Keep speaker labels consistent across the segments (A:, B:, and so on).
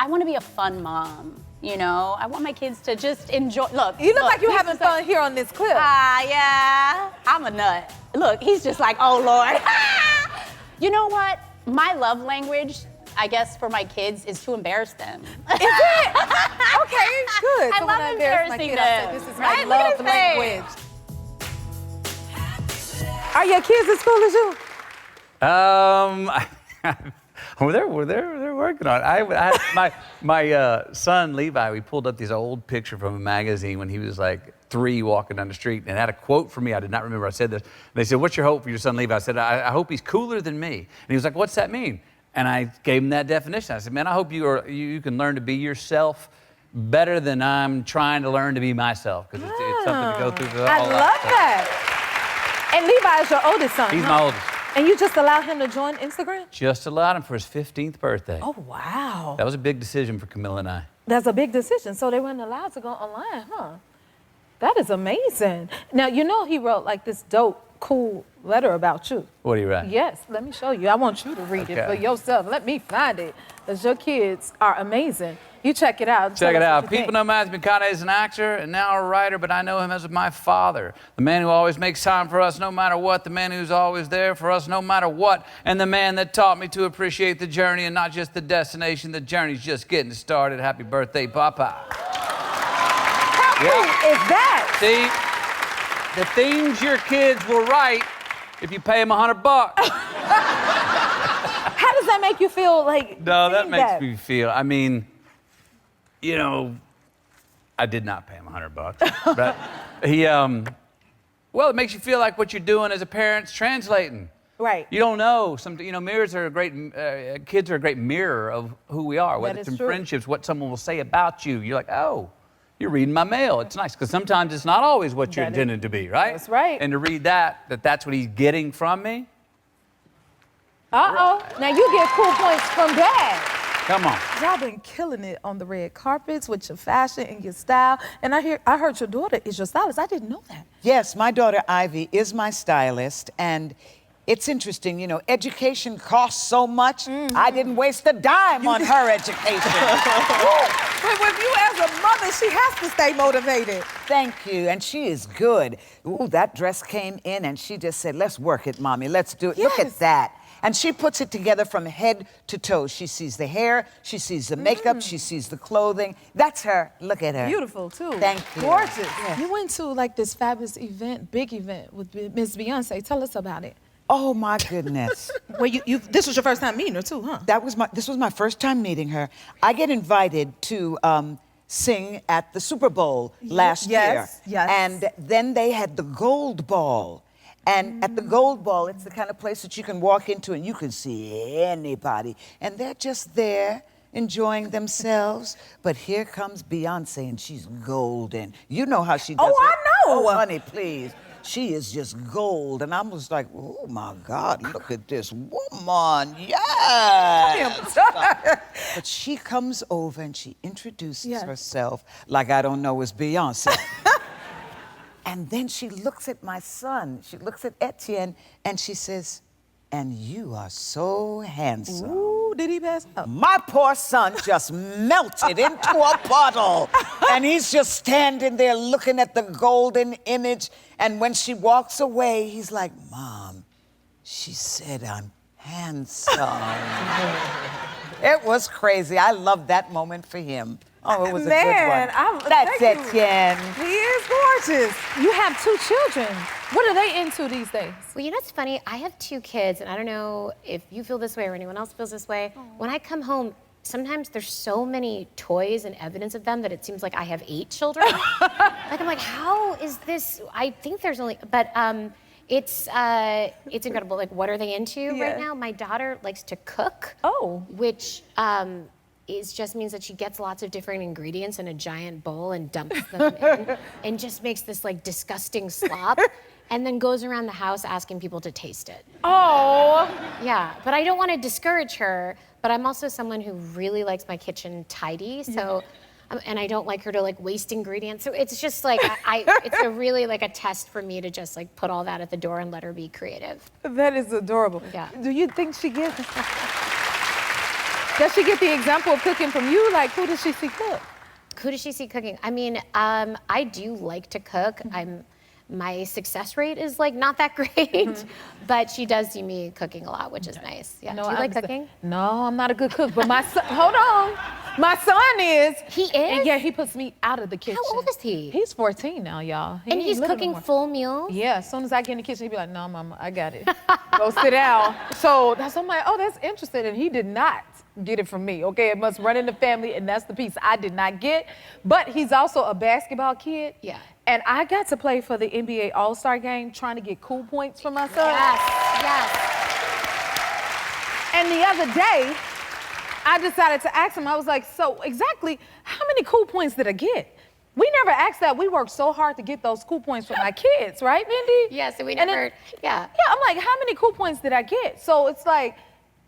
A: I want to be a fun mom. You know, I want my kids to just enjoy. Look,
B: You look like you're having fun here on this clip.
A: Yeah, I'm a nut. Look, he's just like, oh Lord. You know what? My love language, I guess, for my kids is to embarrass them.
B: Is it? Okay, good.
A: I
B: So
A: love
B: when embarrass my
A: embarrassing
B: kid, I say,
A: them.
B: this is
A: Right?
B: my
A: Look
B: love
A: at his
B: language. Are your kids as cool as you?
C: They're working on it. My son Levi, we pulled up this old picture from a magazine when he was like 3 walking down the street, and it had a quote for me. I did not remember I said this. They said, "What's your hope for your son Levi?" I said, I hope he's cooler than me. And he was like, "What's that mean?" And I gave him that definition. I said, "Man, I hope you can learn to be yourself better than I'm trying to learn to be myself, because it's something to go through for all
B: I
C: life."
B: love that. And Levi is your oldest son.
C: He's my oldest.
B: And you just allowed him to join Instagram?
C: Just allowed him for his 15th birthday.
B: Oh, wow.
C: That was a big decision for Camilla and I.
B: That's a big decision. So they weren't allowed to go online, huh? That is amazing. Now, you know he wrote like this dope, cool letter about you.
C: What do you write?
B: Yes, let me show you. I want you to read it for yourself. Let me find it. Because your kids are amazing. You check it out.
C: Check it out. People know Matthew McConaughey as an actor and now a writer, but I know him as my father. The man who always makes time for us no matter what. The man who's always there for us no matter what. And the man that taught me to appreciate the journey and not just the destination. The journey's just getting started. Happy birthday, Papa.
B: How cool is that?
C: See, the things your kids will write if you pay them $100.
B: How does that make you feel like?
C: No, that makes me feel, I mean, you know, I did not pay him $100, but he, well, it makes you feel like what you're doing as a parent's translating.
B: Right.
C: You don't know. Mirrors are a great, kids are a great mirror of who we are, whether it's in friendships, what someone will say about you. You're like, oh, you're reading my mail. It's nice, because sometimes it's not always what you're intended to be, right?
B: That's right.
C: And to read that's what he's getting from me.
B: Uh-oh. Now you get cool points from Dad.
C: Come on.
B: Y'all been killing it on the red carpets with your fashion and your style. And I heard your daughter is your stylist. I didn't know that.
D: Yes, my daughter Ivy is my stylist, and it's interesting, you know, education costs so much. I didn't waste a dime on her education.
B: But with you as a mother, she has to stay motivated.
D: Thank you, and she is good. Ooh, that dress came in, and she just said, "Let's work it, Mommy, let's do it." Yes. Look at that. And she puts it together from head to toe. She sees the hair, she sees the makeup, she sees the clothing. That's her. Look at her.
B: Beautiful, too.
D: Thank you.
B: Gorgeous.
D: Yes.
B: You went to, like, this fabulous event, big event with Miss Beyonce. Tell us about it.
D: Oh, my goodness.
B: Well, this was your first time meeting her, too, huh?
D: This was my first time meeting her. I get invited to sing at the Super Bowl last year.
B: Yes.
D: And then they had the Gold Ball. And at the Gold Ball, it's the kind of place that you can walk into and you can see anybody. And they're just there enjoying themselves. But here comes Beyonce, and she's golden. You know how she does it.
B: I know.
D: Oh, honey, please. She is just gold. And I was like, oh, my God, look at this woman. Yes. But she comes over and she introduces herself like I don't know it's Beyonce. And then she looks at my son, she looks at Etienne, and she says, "And you are so handsome."
B: Ooh, did he pass out?
D: My poor son just melted into a puddle. And he's just standing there looking at the golden image. And when she walks away, he's like, "Mom, she said I'm handsome." It was crazy. I loved that moment for him. Oh, it was a good one. That's Etienne.
B: He is gorgeous. You have 2 children. What are they into these days?
E: Well, you know what's funny? I have 2 kids, and I don't know if you feel this way or anyone else feels this way. When I come home, sometimes there's so many toys and evidence of them that it seems like I have 8 children. Like, I'm like, how is this? I think there's only, but it's incredible. Like, what are they into right now? My daughter likes to cook.
B: Oh.
E: Which just means that she gets lots of different ingredients in a giant bowl and dumps them in and just makes this like disgusting slop and then goes around the house asking people to taste it.
B: Oh.
E: Yeah, but I don't want to discourage her, but I'm also someone who really likes my kitchen tidy, so, and I don't like her to like waste ingredients. So it's just like, it's a really like a test for me to just like put all that at the door and let her be creative.
B: That is adorable.
E: Yeah.
B: Do you think she gets... Does she get the example of cooking from you? Like, who does she see cook?
E: Who does she see cooking? I mean, I do like to cook. My success rate is like not that great, but she does see me cooking a lot, which is nice. Yeah.
B: No,
E: Do you
B: I
E: like
B: understand.
E: cooking?
B: No, I'm not a good cook, but my son, hold on. My son is.
E: He is?
B: And yeah, he puts me out of the kitchen.
E: How old is he?
B: He's 14 now, y'all. He
E: And
B: ain't
E: he's
B: little no
E: cooking
B: more.
E: full meals?
B: Yeah, as soon as I get in the kitchen, he'd be like, no, mama, I got it. Go sit down. So I'm like, oh, that's interesting. And he did not get it from me, okay? It must run in the family, and that's the piece I did not get. But he's also a basketball kid.
E: Yeah.
B: And I got to play for the NBA All-Star game trying to get cool points for my son.
E: Yes.
B: And the other day, I decided to ask him, I was like, so exactly how many cool points did I get? We never asked that. We worked so hard to get those cool points for my kids, right, Mindy?
E: Yeah, so we
B: And
E: never,
B: Yeah, I'm like, how many cool points did I get? So it's like,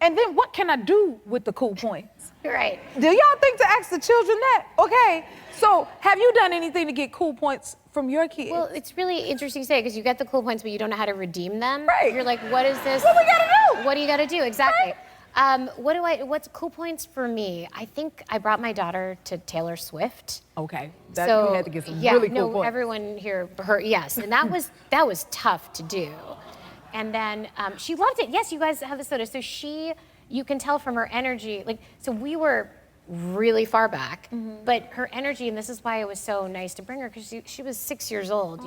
B: and then what can I do with the cool points?
E: Right.
B: Do y'all think to ask the children that? Okay, so have you done anything to get cool points from your kids?
E: Well, it's really interesting to say because you get the cool points, but you don't know how to redeem them.
B: Right.
E: You're like, what is this?
B: What we gotta do?
E: What do you gotta do? Exactly.
B: Right.
E: What's cool points for me? I think I brought my daughter to Taylor Swift.
B: Okay,
E: So
B: you had to get some
E: yeah,
B: really cool
E: no,
B: points.
E: everyone here, yes, and that was tough to do. And then she loved it. Yes, you guys have the soda. So you can tell from her energy, so we were really far back, but her energy, and this is why it was so nice to bring her, because she was 6 years old,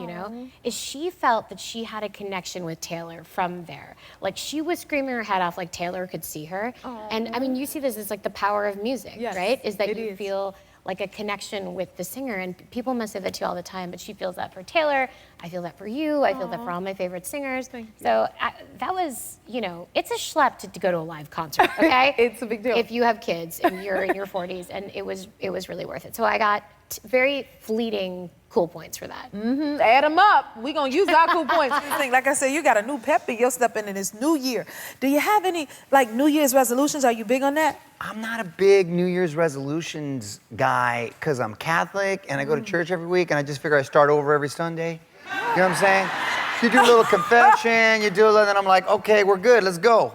E: is she felt that she had a connection with Taylor from there. Like she was screaming her head off like Taylor could see her. And I mean, you see this as like the power of music,
B: Yes,
E: right? Is that
B: it
E: you
B: is.
E: feel like a connection with the singer, and people must say that to you all the time, but she feels that for Taylor, I feel that for you, I feel that for all my favorite singers.
B: Thank you.
E: So that was, it's a schlep to go to a live concert, okay?
B: It's a big deal.
E: If you have kids and you're in your 40s, and it was really worth it. So I got very fleeting cool points for that.
B: Add them up. We're going to use our cool points. Like I said, you got a new pep in your step into this new year. Do you have any, like, New Year's resolutions? Are you big on that?
F: I'm not a big New Year's resolutions guy because I'm Catholic and I go to church every week and I just figure I start over every Sunday. You know what I'm saying? You do a little confession, you do a little, and I'm like, okay, we're good, let's go.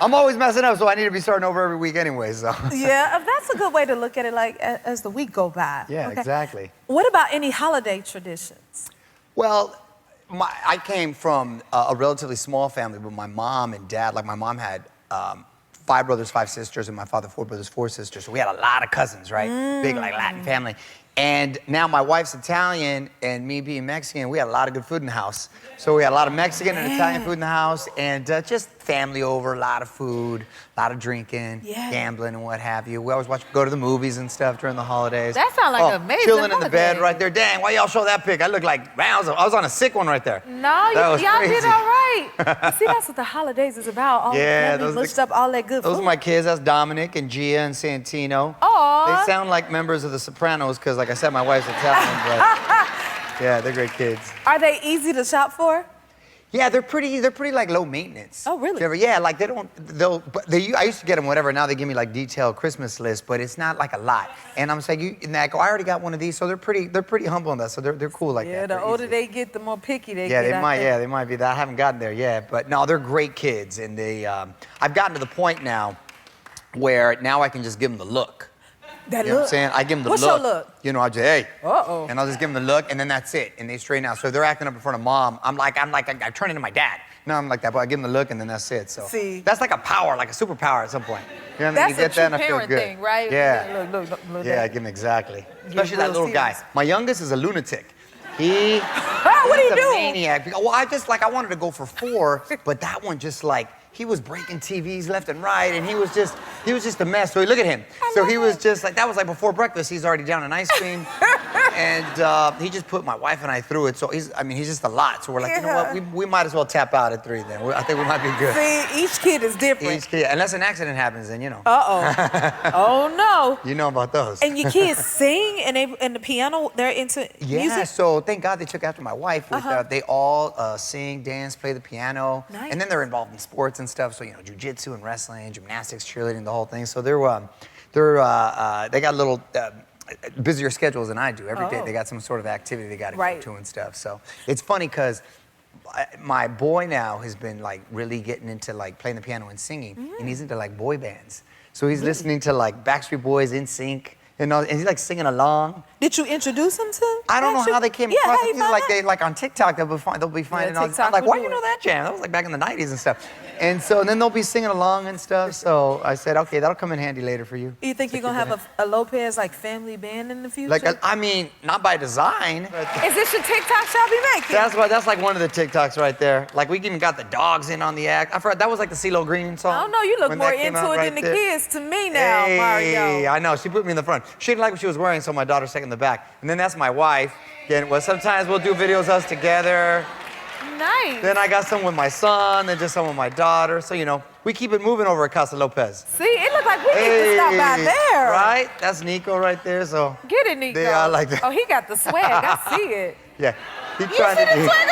F: I'm always messing up, so I need to be starting over every week anyway, so.
B: Yeah, that's a good way to look at it, like, as the week go by.
F: Yeah,
B: Okay.
F: exactly.
B: What about any holiday traditions?
F: Well, I came from a relatively small family, but my mom and dad, like my mom had 5 brothers, 5 sisters, and my father 4 brothers, 4 sisters. So we had a lot of cousins, right? Big, like, Latin family. And now my wife's Italian, and me being Mexican, we had a lot of good food in the house. So we had a lot of Mexican and Italian food in the house, and just family over, a lot of food, a lot of drinking, gambling, and what have you. We always go to the movies and stuff during the holidays.
B: That sounds like an amazing
F: Chilling in the bed
B: holiday.
F: right there. Dang, why y'all show that pic? I look like, man, I was on a sick one right there.
B: No,
F: That was
B: y'all did
F: crazy.
B: all right. See, that's what the holidays is about. All
F: Yeah,
B: the family
F: those are
B: mushed
F: the-
B: up all that good
F: Those
B: food.
F: are my kids. That's Dominic and Gia and Santino.
B: Aw.
F: They sound like members of the Sopranos because, like I said, my wife's Italian, but yeah, they're great kids.
B: Are they easy to shop for?
F: Yeah, they're pretty like low maintenance.
B: Oh, really?
F: If you ever- Yeah, like I used to get them whatever. Now they give me like detailed Christmas lists, but it's not like a lot. And I'm saying, and I go, I already got one of these, so they're pretty humble on that. So they're cool like
B: Yeah,
F: that.
B: the
F: They're
B: older
F: easy.
B: they get, the more picky they
F: Yeah,
B: get.
F: they might be that. I haven't gotten there yet, but no, they're great kids, and I've gotten to the point now where now I can just give them the look.
B: That
F: You know what I'm
B: look.
F: saying? I give them the
B: What's
F: look.
B: your look?
F: You know, I'll just, hey.
B: Uh-oh.
F: And I'll just give them the look, and then that's it. And they straighten out. So if they're acting up in front of mom, I turn into my dad. No, I'm like that, but I give them the look, and then that's it. So
B: See.
F: that's like a power, like a superpower at some point. You know what I mean?
B: That's
F: You
B: a
F: get
B: true
F: that, and I feel
B: parent
F: good.
B: thing, right?
F: Yeah.
B: Look,
F: Yeah, I give them exactly. Especially that
B: real
F: little guy.
B: serious.
F: My youngest is a lunatic.
B: What do you
F: He's a
B: do?
F: maniac. Well, I wanted to go for 4, but that one just like, he was breaking TVs left and right, and he was just a mess. So look at him. So he was just like, that was like before breakfast. He's already down in ice cream, and he just put my wife and I through it. So he's just a lot. So we're like, you know what? We might as well tap out at 3 then. I think we might be good.
B: See, each kid is different.
F: Each kid, unless an accident happens, then you know.
B: Uh-oh. Oh, no.
F: You know about those.
B: And your kids sing, and the piano, they're into
F: Yeah,
B: music?
F: so thank God they took after my wife. They all sing, dance, play the piano,
B: Nice.
F: and then they're involved in sports and stuff. So jiu-jitsu and wrestling, gymnastics, cheerleading, the whole thing. So they got a little busier schedules than I do. Every day they got some sort of activity they got to go to and stuff. So it's funny because my boy now has been like really getting into like playing the piano and singing, and he's into like boy bands. So he's listening to like Backstreet Boys, NSYNC, and he's like singing along.
B: Did you introduce him to?
F: I don't know how they came across it.
B: Yeah,
F: They like on TikTok they'll be finding out.
B: TikTok
F: I'm like,
B: will
F: why
B: do
F: you know
B: it.
F: that jam? That was like back in the 90s and stuff. And so then they'll be singing along and stuff. So I said, okay, that'll come in handy later for you.
B: You think you're gonna have a Lopez like family band in the future?
F: Like, I mean, not by design. But
B: Is this your TikTok y'all be making?
F: that's like one of the TikToks right there. Like we even got the dogs in on the act. I forgot that was like the CeeLo Green song.
B: I don't know, you look
F: when
B: more
F: that came
B: into
F: out
B: it
F: right
B: than the
F: there.
B: kids to me now,
F: Hey,
B: Mario.
F: I know. She put me in the front. She didn't like what she was wearing, so my daughter stuck in the back. And then that's my wife. Again, well, sometimes we'll do videos us together.
B: Nice.
F: Then I got some with my son, then just some with my daughter. So, you know, we keep it moving over at Casa Lopez.
B: See, it look like we need to stop by there.
F: Right? That's Nico right there, so.
B: Get it, Nico.
F: Yeah, I like that.
B: Oh, he got the swag. I see it.
F: Yeah. He
B: You see the swag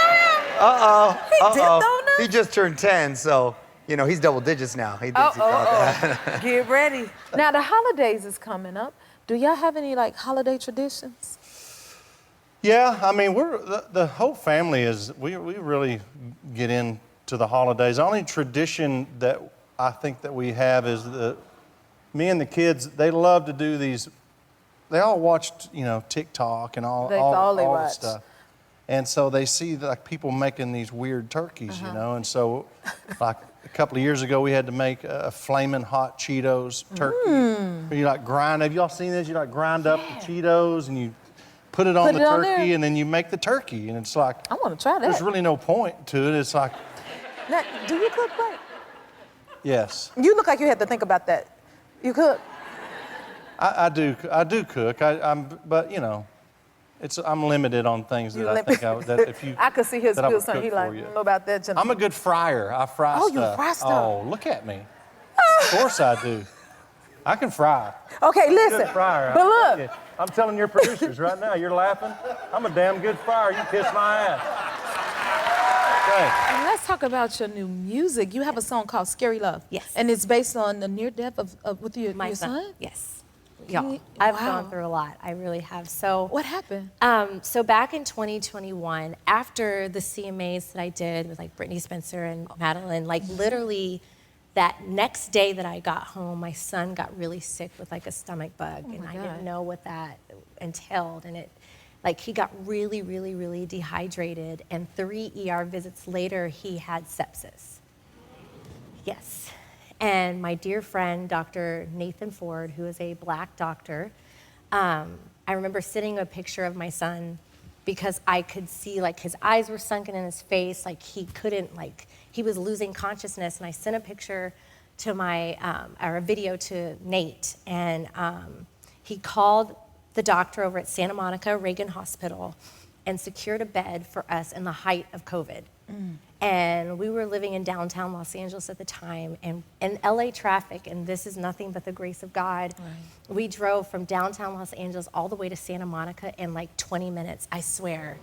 B: on him? He dipped on us?
F: He just turned 10, so, you know, he's double digits now. He thinks he got that.
B: Get ready. Now, the holidays is coming up. Do y'all have any, like, holiday traditions?
G: Yeah, I mean, the whole family we really get into the holidays. The only tradition that I think that we have is me and the kids, they love to do these, they all watched, you know, TikTok and all the stuff. And so they see like people making these weird turkeys, you know, and so like a couple of years ago we had to make a flaming hot Cheetos turkey. You like grind, have y'all seen this? You like grind up the Cheetos and you put it on the turkey and then you make the turkey. And it's like,
B: I want to try that.
G: there's really no point to it. It's like,
B: Now, do you cook, right?
G: yes.
B: You look like you had to think about that. You cook?
G: I do cook, but you know, I'm limited on things that I think that if you.
B: I could see his
G: that I would
B: good son.
G: cook
B: He
G: for
B: like,
G: you.
B: I don't know about that.
G: I'm a good fryer. I fry
B: Oh,
G: stuff.
B: you fry stuff.
G: Oh, look at me. Of course I do. I can fry.
B: Okay, listen.
G: Good fryer.
B: But look.
G: I'm telling your producers right now, you're laughing. I'm a damn good fryer. You kiss my ass. Okay.
B: And let's talk about your new music. You have a song called Scary Love.
E: Yes.
B: And it's based on the near death of with your son?
E: Yes. Yeah. I've gone through a lot. I really have. So
B: What happened?
E: So back in 2021, after the CMAs that I did with like Brittany Spencer and Madeline, like literally that next day that I got home, my son got really sick with like a stomach bug, and I didn't know what that entailed. And he got really, really, really dehydrated. And 3 ER visits later, he had sepsis. Yes. And my dear friend, Dr. Nathan Ford, who is a Black doctor, I remember sitting a picture of my son because I could see like his eyes were sunken in his face, like he couldn't, like he was losing consciousness. And I sent a picture to or a video to Nate, and he called the doctor over at Santa Monica Reagan Hospital and secured a bed for us in the height of COVID. And we were living in downtown Los Angeles at the time, and in LA traffic, and this is nothing but the grace of God. Right. We drove from downtown Los Angeles all the way to Santa Monica in like 20 minutes, I swear.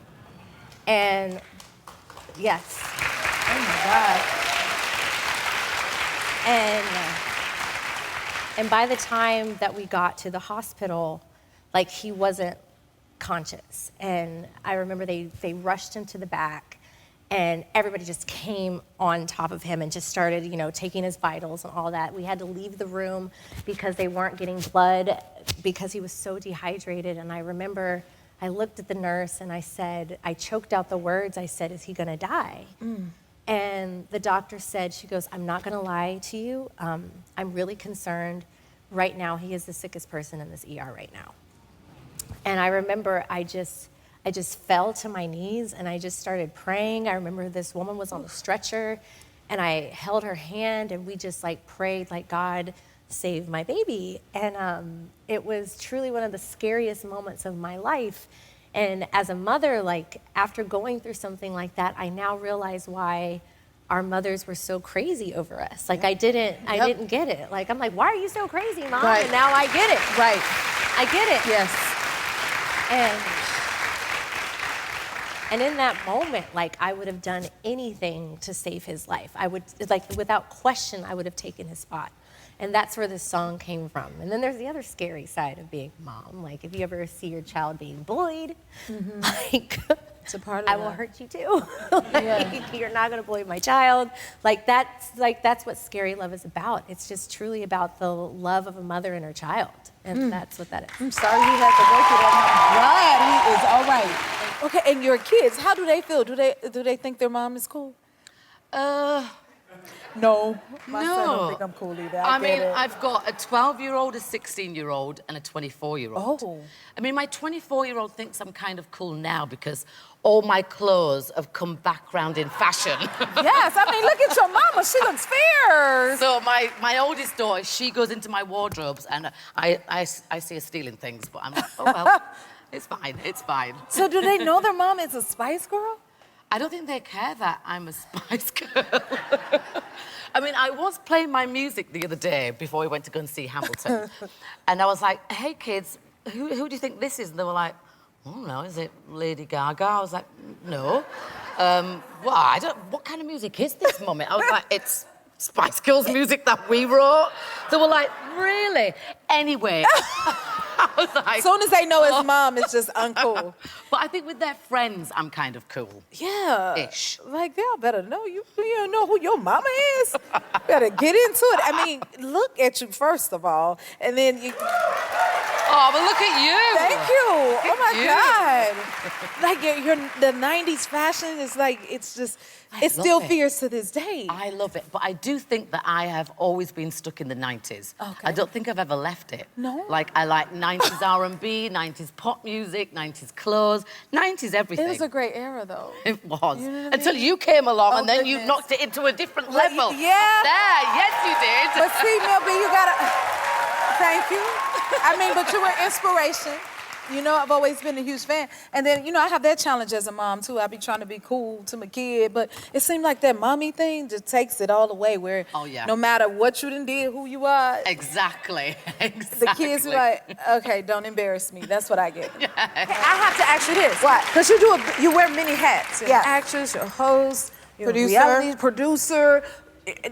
E: And yes. Oh my God. And by the time that we got to the hospital, like he wasn't conscious. And I remember they rushed him to the back, and everybody just came on top of him and just started, you know, taking his vitals and all that. We had to leave the room because they weren't getting blood because he was so dehydrated. And I remember I looked at the nurse and I said, I choked out the words. I said, is he gonna die? And the doctor said, she goes, I'm not gonna lie to you. I'm really concerned. Right now, he is the sickest person in this ER right now. And I remember I just fell to my knees and I just started praying. I remember this woman was on the stretcher and I held her hand and we just like prayed like, God, save my baby. And it was truly one of the scariest moments of my life. And as a mother, like after going through something like that, I now realize why our mothers were so crazy over us. Like I didn't get it. Like I'm like, why are you so crazy, Mom?
B: Right.
E: And now I get it.
B: Right.
E: I get it.
B: Yes.
E: And in that moment, like I would have done anything to save his life. I would, like without question, I would have taken his spot. And that's where this song came from. And then there's the other scary side of being a mom. Like if you ever see your child being bullied, like
B: It's a part of
E: I will hurt you too. Like, you're not gonna bully my child. That's what scary love is about. It's just truly about the love of a mother and her child. And that's what that is.
B: I'm sorry you had to go through that. I'm glad he is all right. Okay, and your kids, how do they feel? Do they think their mom is cool? No, my son don't think I'm cool either.
H: I mean, I've got a 12-year-old, a 16-year-old, and a 24-year-old.
B: Oh.
H: I mean, my 24-year-old thinks I'm kind of cool now because all my clothes have come back round in fashion.
B: Yes, I mean, look at your mama. She looks fierce.
H: So my oldest daughter, she goes into my wardrobes, and I see her stealing things, but I'm like, oh, well, it's fine, it's fine.
B: So do they know their mom is a Spice Girl?
H: I don't think they care that I'm a Spice Girl. I mean, I was playing my music the other day before we went to go and see Hamilton. And I was like, hey, kids, who do you think this is? And they were like, I don't know, is it Lady Gaga? I was like, no. What kind of music is this, Mummy? I was like, it's Spice Girls music that we wrote. They were like, really? Anyway. I was like,
B: as soon as they know his mom, it's just uncool.
H: But I think with their friends, I'm kind of cool.
B: Yeah.
H: Ish.
B: Like, they'll better know you. You don't know who your mama is. Better get into it. I mean, look at you, first of all. And then you...
H: Oh, but look at you.
B: Thank you. Oh, my God. Like, the 90s fashion is like, it's just... It's still fierce to this day.
H: I love it, but I do think that I have always been stuck in the 90s.
B: Okay.
H: I don't think I've ever left it.
B: No?
H: Like, I like 90s R&B, 90s pop music, 90s clothes, 90s everything.
B: It was a great era, though.
H: It was.
B: You know what I
H: Until
B: mean?
H: you came along,
B: Oh,
H: and then you
B: goodness.
H: knocked it into a different level.
B: Yeah.
H: There, yes, you did.
B: But see, Mel B, you gotta... Thank you. I mean, but you were inspiration. You know, I've always been a huge fan. And then, you know, I have that challenge as a mom, too. I be trying to be cool to my kid, but it seemed like that mommy thing just takes it all away, where no matter what you done did, who you are,
H: Exactly.
B: the kids be like, okay, don't embarrass me. That's what I get. Hey, I have to ask you this. What? Because you wear many hats. You're an actress, you're a host, you're a reality producer.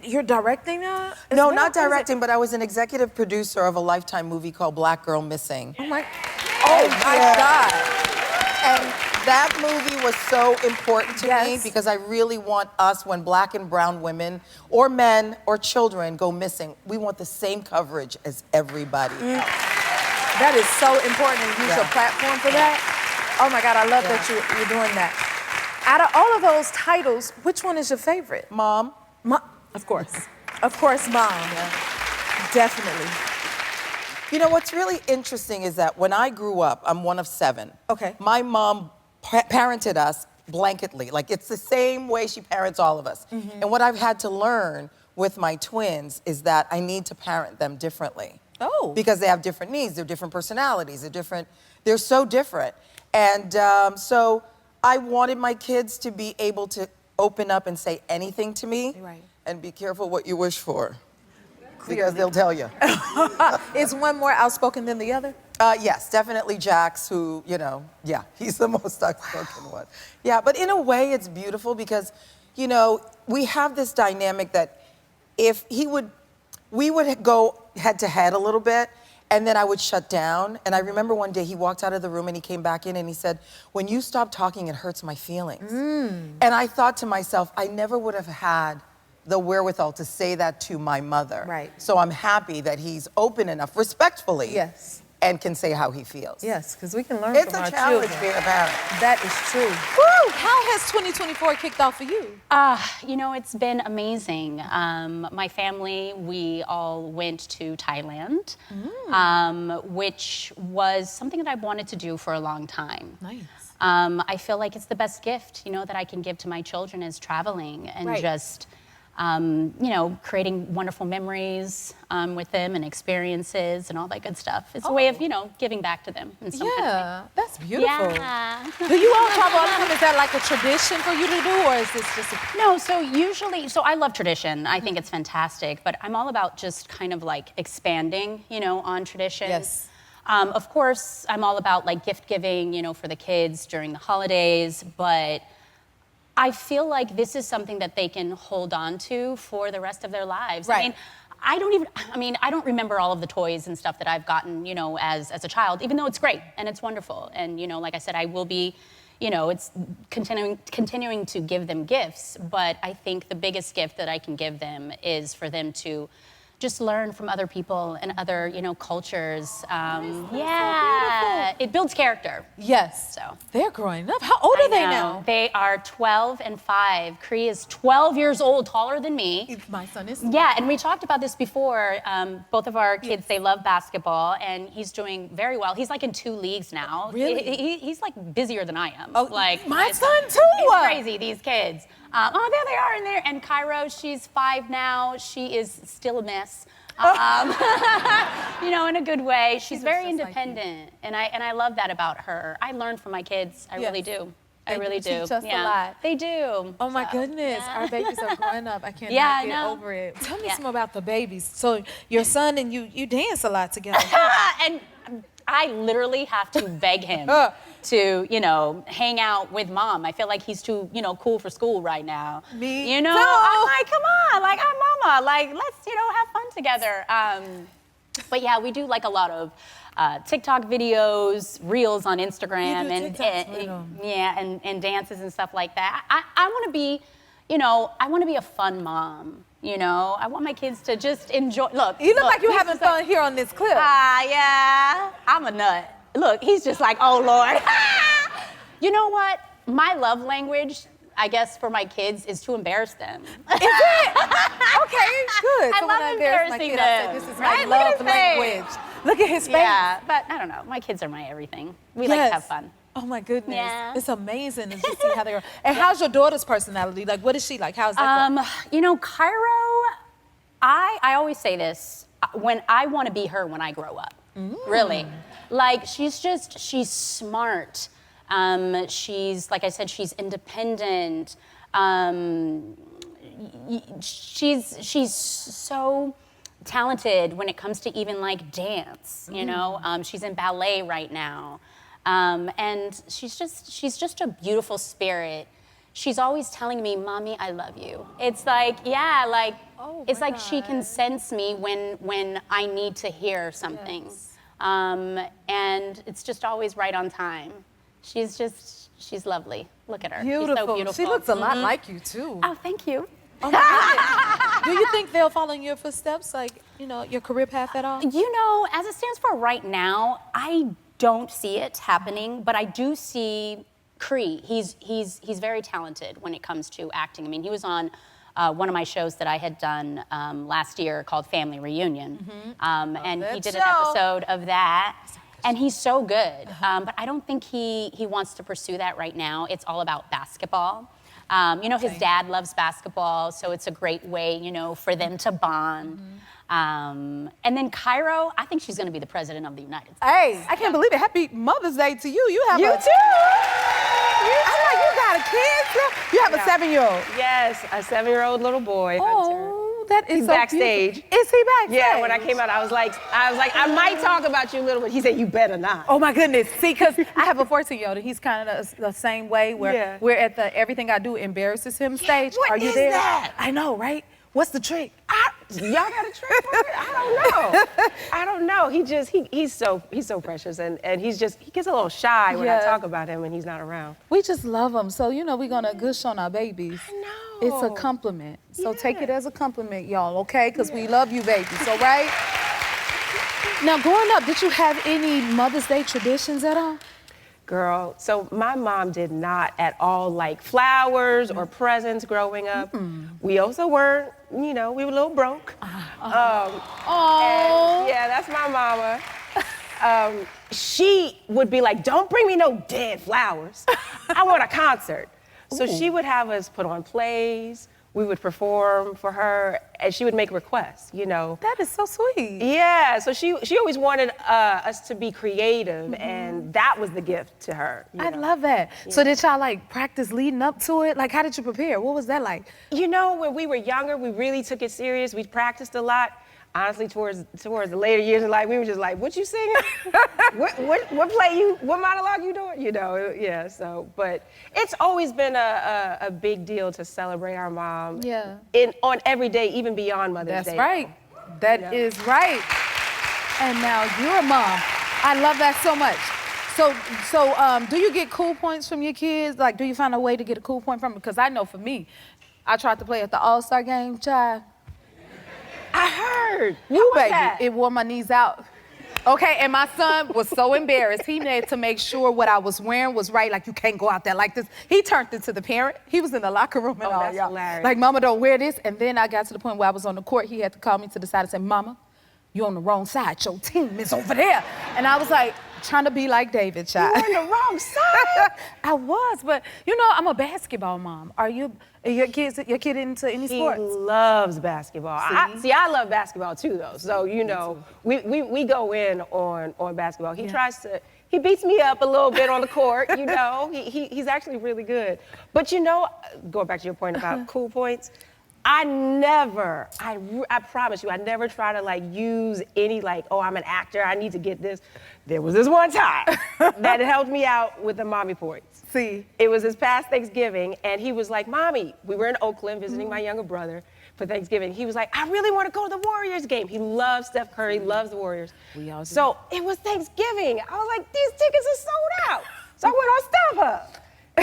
B: You're directing now?
I: No, not directing, but I was an executive producer of a Lifetime movie called Black Girl Missing.
B: Oh my God.
I: And that movie was so important to me because I really want us, when Black and brown women or men or children go missing, we want the same coverage as everybody.
B: That is so important, and use your platform for that. Oh my God, I love that you're doing that. Out of all of those titles, which one is your favorite?
I: Mom.
B: Of course. Of course, Mom. Yeah. Definitely.
I: You know, what's really interesting is that when I grew up, I'm one of 7.
B: Okay.
I: My mom parented us blanketly. Like, it's the same way she parents all of us.
B: Mm-hmm.
I: And what I've had to learn with my twins is that I need to parent them differently.
B: Oh.
I: Because they have different needs, they're different personalities, they're so different. And so I wanted my kids to be able to open up and say anything to me.
B: Right.
I: And be careful what you wish for. Because they'll tell you.
B: Is one more outspoken than the other?
I: Yes, definitely Jax, who, you know, he's the most outspoken one. Yeah, but in a way it's beautiful because, you know, we have this dynamic that if we would go head to head a little bit, and then I would shut down. And I remember one day he walked out of the room and he came back in and he said, when you stop talking, it hurts my feelings. And I thought to myself, I never would have had the wherewithal to say that to my mother.
B: Right.
I: So I'm happy that he's open enough, respectfully,
B: Yes.
I: and can say how he feels.
B: Yes, because we can learn
I: It's
B: from
I: a
B: our
I: challenge
B: children.
I: being a parent.
B: That is true. Woo! How has 2024 kicked off for you?
A: You know, it's been amazing. My family, we all went to Thailand, which was something that I wanted to do for a long time.
H: Nice.
A: I feel like it's the best gift, you know, that I can give to my children is traveling and just, you know, creating wonderful memories with them and experiences and all that good stuff. It's a way of, you know, giving back to them in some kind of way.
B: That's beautiful.
A: Yeah.
B: Do you all travel all the time? Is that like a tradition for you to do, or is this just a...
A: No, so usually, I love tradition. I think it's fantastic, but I'm all about just kind of like expanding, you know, on tradition.
B: Yes.
A: Of course, I'm all about like gift giving, you know, for the kids during the holidays, but I feel like this is something that they can hold on to for the rest of their lives.
B: Right.
A: I mean, I don't remember all of the toys and stuff that I've gotten, you know, as a child, even though it's great and it's wonderful. And, you know, like I said, I will be it's continuing to give them gifts. But I think the biggest gift that I can give them is for them to just learn from other people and other, cultures. Yeah, it builds character.
B: Yes.
A: So
B: they're growing up. How old are they now?
A: They are 12 and 5. Cree is 12 years old, taller than me.
B: My son is.
A: Yeah, and we talked about this before. Both of our kids, they love basketball, and he's doing very well. He's like in 2 leagues now.
B: Really?
A: He's like busier than I am.
B: Oh,
A: like
B: my son too.
A: It's crazy, these kids. There they are in there. And Cairo, she's 5 now. She is still a mess. In a good way. She's very independent, and I love that about her. I learn from my kids. I really do. I really do.
B: Teach us a lot.
A: They do.
B: Oh my goodness, our babies are growing up. I cannot get over it. Tell me some about the babies. So your son and you dance a lot together.
A: And I literally have to beg him to, hang out with Mom. I feel like he's too, cool for school right now.
B: Me
A: too. I'm like, come on, like, I'm Mama. Like, let's, have fun together. But yeah, we do like a lot of TikTok videos, reels on Instagram, and dances and stuff like that. I want to be, I want to be a fun mom. I want my kids to just enjoy. Look,
B: you look like you're having fun here on this clip.
A: Yeah, I'm a nut. Look, he's just like, oh Lord. You know what? My love language, I guess, for my kids is to embarrass them.
B: Is it? Okay, good.
A: I
B: so
A: love
B: when I embarrass my
A: embarrassing
B: kid, I say,
A: them.
B: this is
A: Right?
B: my
A: Look
B: love
A: at his face.
B: language. Look at his face.
A: Yeah, but I don't know. My kids are my everything. We like to have fun.
B: Oh my goodness.
A: Yeah.
B: It's amazing to just see how they are. And how's your daughter's personality? Like, what is she like? How's that?
A: Cairo, I always say this, when I want to be her when I grow up. Really. Like, she's smart. She's, like I said, she's independent. She's so talented when it comes to even like dance, she's in ballet right now. And she's just a beautiful spirit. She's always telling me, Mommy, I love you. It's like, it's like she can sense me when I need to hear something. Yes. And it's just always right on time. She's lovely. Look at her.
B: Beautiful.
A: She's so beautiful.
B: She looks a lot like you too.
A: Oh, thank you.
B: Oh my goodness. Do you think they'll follow in your footsteps, like, your career path at all?
A: As it stands for right now, I don't see it happening, but I do see Cree. He's very talented when it comes to acting. I mean, he was on one of my shows that I had done last year called Family Reunion. And he did an episode of that. And he's so good. But I don't think he wants to pursue that right now. It's all about basketball. His dad loves basketball, so it's a great way, for them to bond. And then Cairo, I think she's going to be the president of the United States.
B: Hey, I can't believe it. Happy Mother's Day to you. You have
A: You
B: a...
A: too.
B: I'm like, you got a kid, girl? You have a 7-year-old.
J: Yes, a 7-year-old little boy, Hudson.
B: Oh, that is
J: He's
B: so
J: backstage.
B: Beautiful. Is he backstage?
J: Yeah, when I came out, I was like, I might talk about you a little bit. He said, you better not.
B: Oh my goodness. See, because I have a 14-year-old and he's kind of the same way where we're at the Everything I Do Embarrasses Him stage.
J: What
B: Are you
J: is
B: there?
J: that?
B: I know, right? What's the trick?
J: Y'all got a trick for it? I don't know. He's so precious and he gets a little shy when I talk about him when he's not around.
B: We just love him. So, we're going to gush on our babies.
J: I know.
B: It's a compliment. So take it as a compliment, y'all, okay? Because we love you, babies, all right? Now, growing up, did you have any Mother's Day traditions at all?
J: Girl, so my mom did not at all like flowers or presents growing up. We also weren't, we were a little broke. And, yeah, that's my mama. She would be like, don't bring me no dead flowers. I want a concert. So she would have us put on plays. We would perform for her, and she would make requests,
B: That is so sweet.
J: Yeah, so she always wanted us to be creative, and that was the gift to her.
B: I love that. Yeah. So did y'all practice leading up to it? Like, how did you prepare? What was that like?
J: When we were younger, we really took it serious. We practiced a lot. Honestly, towards the later years in life, we were just like, what you singing? what play what monologue you doing? So, but it's always been a big deal to celebrate our mom.
B: Yeah.
J: On every day, even beyond Mother's Day.
B: That's right. That is right. And now you're a mom. I love that so much. So, do you get cool points from your kids? Like, do you find a way to get a cool point from them? Because I know for me, I tried to play at the All-Star game, child.
J: I heard.
B: You baby, it wore my knees out. Okay, and my son was so embarrassed. He needed to make sure what I was wearing was right. Like, you can't go out there like this. He turned into the parent. He was in the locker room and all,
J: that's
B: y'all.
J: hilarious.
B: Like, Mama, don't wear this. And then I got to the point where I was on the court. He had to call me to the side and say, Mama, you're on the wrong side. Your team is over there. And I was like, trying to be like David, child.
J: You were on the wrong side.
B: I was, but you know, I'm a basketball mom. Are your kid into any sports?
J: He loves basketball. I love basketball too, though. So you know, we go in on basketball. He tries to. He beats me up a little bit on the court. You know, he's actually really good. But you know, going back to your point about cool points. I promise you, I never try to like use any like, oh, I'm an actor, I need to get this. There was this one time that helped me out with the mommy points.
B: See?
J: It was this past Thanksgiving, and he was like, Mommy, we were in Oakland visiting my younger brother for Thanksgiving. He was like, I really want to go to the Warriors game. He loves Steph Curry, loves the Warriors.
B: We all do.
J: So it was Thanksgiving. I was like, these tickets are sold out. So I went on StubHub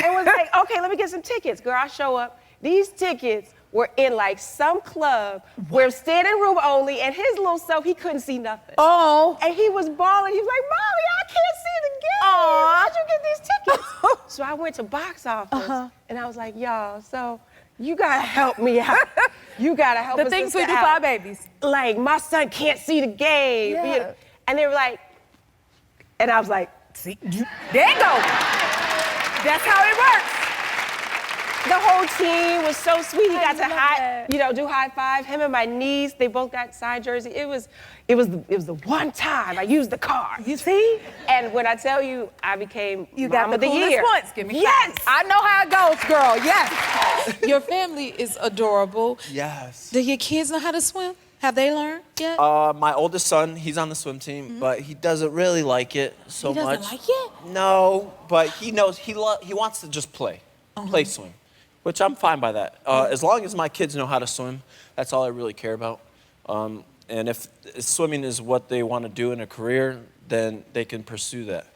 J: and was like, okay, let me get some tickets. Girl, I show up. These tickets were in like some club where standing room only, and his little self, he couldn't see nothing.
B: Oh.
J: And he was bawling. He was like, Mommy, I can't see the game. How'd you get these tickets? So I went to box office, and I was like, y'all, so you gotta help me out. You gotta help us.
B: The things
J: sister
B: we do for
J: out.
B: our babies.
J: Like, my son can't see the game.
B: Yeah.
J: You know? And they were like, and I was like,
B: See, there you go. That's how it works.
J: the whole team was so sweet. He got to do high five. Him and my niece, they both got signed jersey. It was the one time I used the car.
B: You see?
J: And when I tell you, I became
B: You
J: Mom
B: got the
J: of the
B: coolest
J: year.
B: points. Give me
J: yes.
B: facts. I know how it goes, girl. Yes. Your family is adorable.
K: Yes.
B: Do your kids know how to swim? Have they learned yet?
K: My oldest son, he's on the swim team, but he doesn't really like it so
B: He doesn't
K: much.
B: like it?
K: No, but he knows he wants to just play swim, which I'm fine by that. As long as my kids know how to swim, that's all I really care about. And if swimming is what they want to do in a career, then they can pursue that.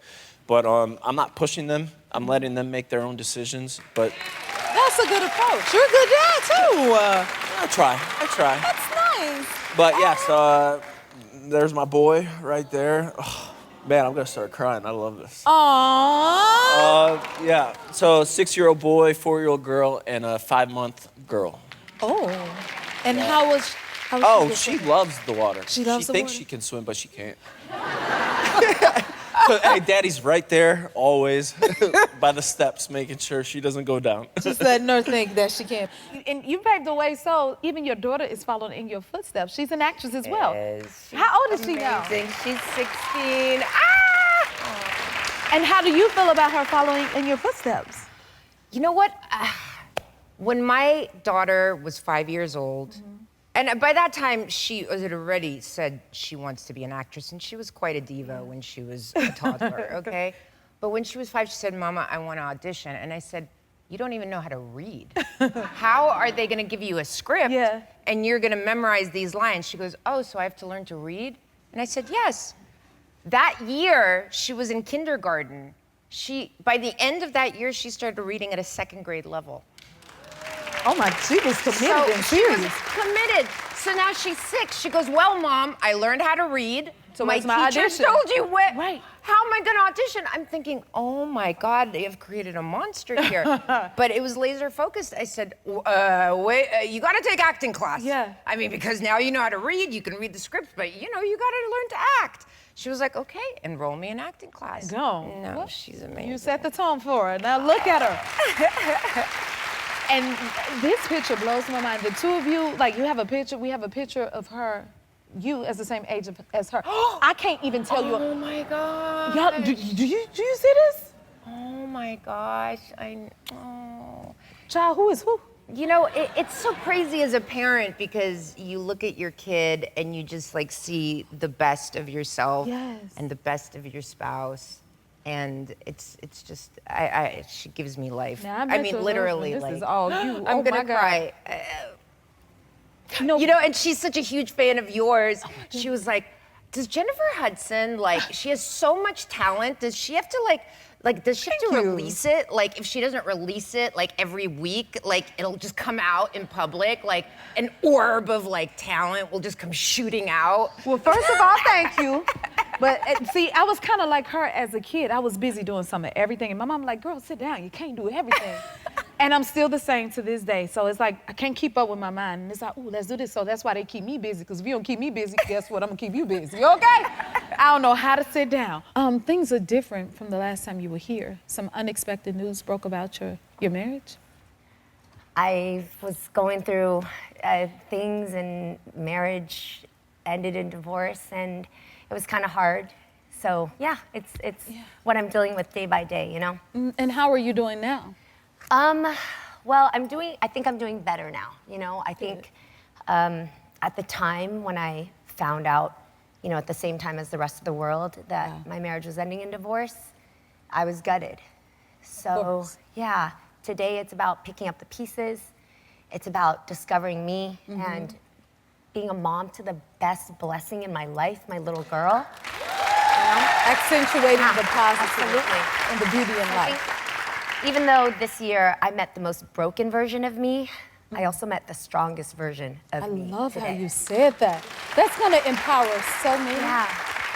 K: But I'm not pushing them. I'm letting them make their own decisions. But
B: That's a good approach. You're a good dad too.
K: I try.
B: That's nice.
K: But yes, there's my boy right there. Oh, man, I'm gonna start crying. I love this.
B: Aww.
K: Yeah. So 6-year-old boy, 4-year-old girl, and a 5-month girl.
B: Oh. And how was
K: She loves the water.
B: She loves the
K: thinks
B: water?
K: she can swim, but she can't. So, hey, Daddy's right there, always, by the steps, making sure she doesn't go down.
B: Just letting her think that she can. And you paved the way, so even your daughter is following in your footsteps. She's an actress as well. How old is she now?
L: She's 16.
B: And how do you feel about her following in your footsteps?
L: You know what? When my daughter was 5 years old, and by that time she had already said she wants to be an actress, and she was quite a diva when she was a toddler, okay? But when she was 5, she said, Mama, I want to audition. And I said, you don't even know how to read. How are they going to give you a script and you're going to memorize these lines? She goes, oh, so I have to learn to read? And I said, yes. That year, she was in kindergarten. By the end of that year, she started reading at a 2nd grade level.
B: Oh my, she was committed and
L: She was
B: serious.
L: committed. So now she's 6. She goes, well, Mom, I learned how to read.
B: So
L: my
B: what's my
L: teacher
B: audition?
L: told you what?
B: Right.
L: How am I going to audition? I'm thinking, oh my God, they have created a monster here. But it was laser focused. I said, wait, you got to take acting class.
B: Yeah.
L: I mean, because now you know how to read, you can read the script, but you got to learn to act. She was like, okay, enroll me in acting class.
B: Go.
L: No, she's amazing.
B: You set the tone for her. Now look at her. And this picture blows my mind. The two of you, like we have a picture of her, you as the same age as her. I can't even tell you.
L: Oh my God.
B: Y'all, do you see this?
L: Oh my gosh,
B: Child, who is who?
L: You know, it's so crazy as a parent because you look at your kid and you just like see the best of yourself and the best of your spouse. And it's just, she gives me life.
B: Now,
L: I mean, literally,
B: this
L: like,
B: is all you.
L: I'm gonna cry.
B: No.
L: You know, and she's such a huge fan of yours. She was like, does Jennifer Hudson, like, she has so much talent. Does she have to, does she have to release it? Like, if she doesn't release it, like, every week, like, it'll just come out in public, like, an orb of, like, talent will just come shooting out.
B: Well, first of all, thank you. But see, I was kind of like her as a kid. I was busy doing some of everything. And my mom like, girl, sit down. You can't do everything. And I'm still the same to this day. So it's like, I can't keep up with my mind. And it's like, ooh, let's do this. So that's why they keep me busy. Because if you don't keep me busy, guess what? I'm going to keep you busy, okay? I don't know how to sit down. Things are different from the last time you were here. Some unexpected news broke about your marriage.
E: I was going through things, and marriage ended in divorce, and it was kind of hard. So yeah, it's what I'm dealing with day by day, you know?
B: And how are you doing now?
E: Well, I think I'm doing better now, you know? I think at the time when I found out, you know, at the same time as the rest of the world, that my marriage was ending in divorce, I was gutted. So yeah, today it's about picking up the pieces. It's about discovering me and being a mom to the best blessing in my life, my little girl. You know?
B: Accentuating the positive
E: Absolutely.
B: and the beauty in life.
E: Even though this year I met the most broken version of me, I also met the strongest version of me.
B: I love
E: today.
B: how you said that. That's gonna empower so many
E: Yeah.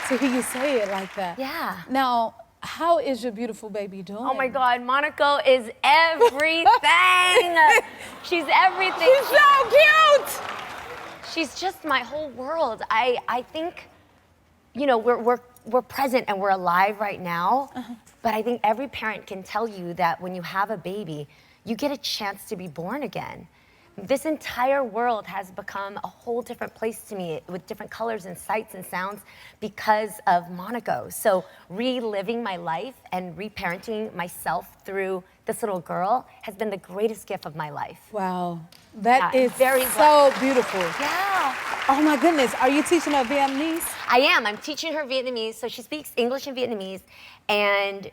B: to hear you say it like that.
E: Yeah.
B: Now, how is your beautiful baby doing?
E: Oh my God, Monaco is everything. She's everything.
B: She's so cute.
E: She's just my whole world. I think, you know, we're present and we're alive right now, but I think every parent can tell you that when you have a baby, you get a chance to be born again. This entire world has become a whole different place to me with different colors and sights and sounds because of Monaco. So reliving my life and reparenting myself through this little girl has been the greatest gift of my life.
B: Wow, that
E: Yeah,
B: is
E: very
B: so beautiful.
E: Yeah.
B: Oh my goodness, are you teaching her Vietnamese?
E: I am. I'm teaching her Vietnamese, so she speaks English and Vietnamese, and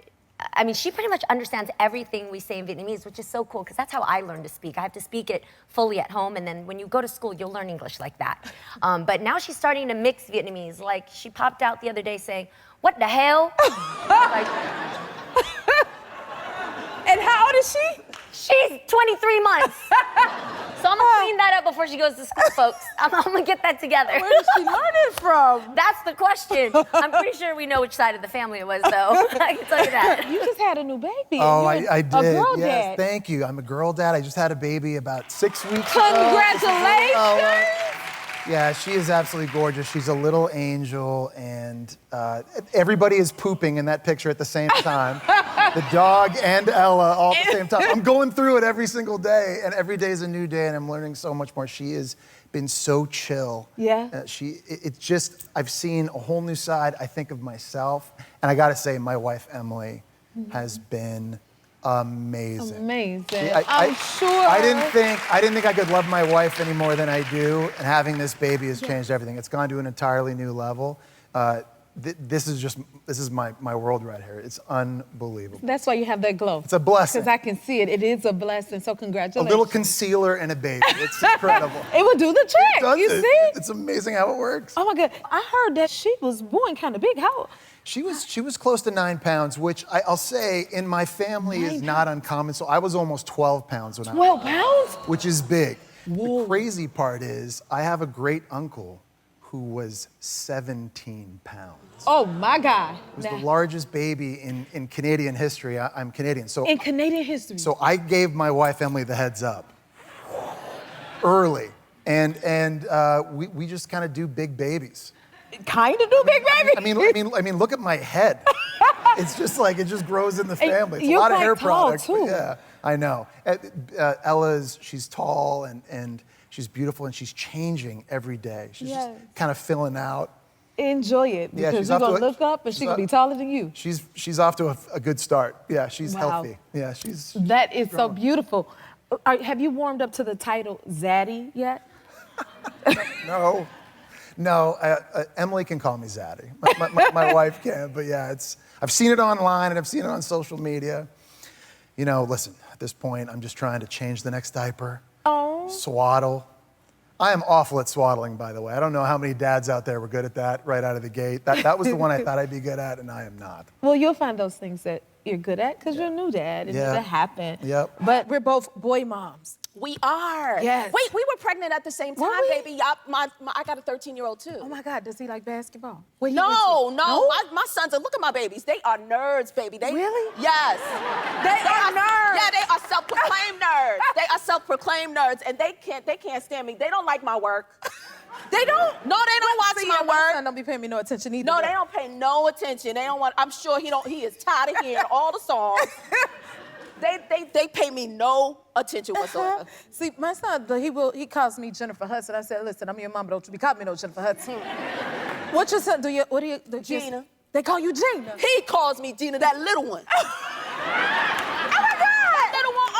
E: I mean, she pretty much understands everything we say in Vietnamese, which is so cool, because that's how I learned to speak. I have to speak it fully at home, and then when you go to school, you'll learn English like that. But now she's starting to mix Vietnamese. Like, she popped out the other day saying, "What the hell?" Like,
B: and how old is she?
E: She's 23 months. So I'm gonna clean that up before she goes to school, folks. I'm gonna get that together.
B: Where did she learn it from?
E: That's the question. I'm pretty sure we know which side of the family it was, though. I can tell you that.
B: You just had a new baby.
M: Oh,
B: You're
M: I did.
B: A girl
M: yes,
B: dad.
M: thank you. I'm a girl dad. I just had a baby about 6 weeks ago.
B: Congratulations!
M: Yeah, she is absolutely gorgeous. She's a little angel, and everybody is pooping in that picture at the same time. The dog and Ella all at the same time. I'm going through it every single day, and every day is a new day, and I'm learning so much more. She has been so chill.
B: Yeah.
M: It's just, I've seen a whole new side, I think, of myself. And I gotta say, my wife, Emily, has been amazing.
B: Amazing.
M: Yeah,
B: I'm sure.
M: I didn't think I could love my wife any more than I do, and having this baby has changed everything. It's gone to an entirely new level. This is my world right here. It's unbelievable.
B: That's why you have that glow.
M: It's a blessing.
B: Because I can see it. It is a blessing. So
M: A
B: congratulations.
M: little concealer and a baby. It's incredible.
B: It will do the trick.
M: It does
B: You
M: it.
B: see?
M: It's amazing how it works.
B: Oh my God. I heard that she was born kind of big. How?
M: She was close to 9 pounds, which I'll say in my family is not uncommon. So I was almost 12 pounds when
B: 12 pounds?
M: Which is big. The crazy part is I have a great uncle who was 17 pounds.
B: Oh my God.
M: It was the largest baby in Canadian history. I'm Canadian, so
B: in Canadian history.
M: So I gave my wife Emily the heads up early, and we just kind of do big babies.
B: Kind of do big babies.
M: I mean, look at my head. It's just like it just grows in the family. It's a
B: you're
M: lot of
B: quite
M: hair
B: tall,
M: products.
B: too.
M: Yeah, I know. She's tall and she's beautiful and she's changing every day. She's just kind of filling out.
B: Enjoy it because
M: she's
B: you're
M: off to
B: gonna
M: a-
B: look up and she's
M: she's
B: gonna be
M: off-
B: taller than you.
M: She's off to a good start. Yeah, she's
B: Wow.
M: healthy. Yeah, she's.
B: That is so beautiful. Have you warmed up to the title Zaddy yet?
M: No, Emily can call me Zaddy. My wife can, but yeah, I've seen it online and I've seen it on social media. You know, listen, at this point, I'm just trying to change the next diaper, swaddle, I am awful at swaddling, by the way. I don't know how many dads out there were good at that right out of the gate. That was the one I thought I'd be good at, and I am not.
B: Well, you'll find those things that you're good at because you're a new dad and it'll happen.
M: Yep.
B: But we're both boy moms.
N: We are.
B: Yes.
N: Wait, we were pregnant at the same time, baby. I got a 13-year-old too.
B: Oh my God, does he like basketball?
N: No. My sons are, look at my babies. They are nerds, baby.
B: Really?
N: Yes.
B: They are nerds.
N: Yeah, they are self-proclaimed nerds. They are self-proclaimed nerds, and they can't stand me. They don't like my work. They don't. No, they don't watch my work.
B: My son don't be paying me no attention either.
N: No, they don't pay no attention. They don't want. I'm sure he is tired of hearing all the songs. They pay me no attention whatsoever.
B: See, my son, he calls me Jennifer Hudson. I said, listen, I'm your mom, but don't you be calling me no Jennifer Hudson. What's your son? What do you?
N: Gina.
B: They call you Gina.
N: He calls me Gina, that little one. Oh my God! That little one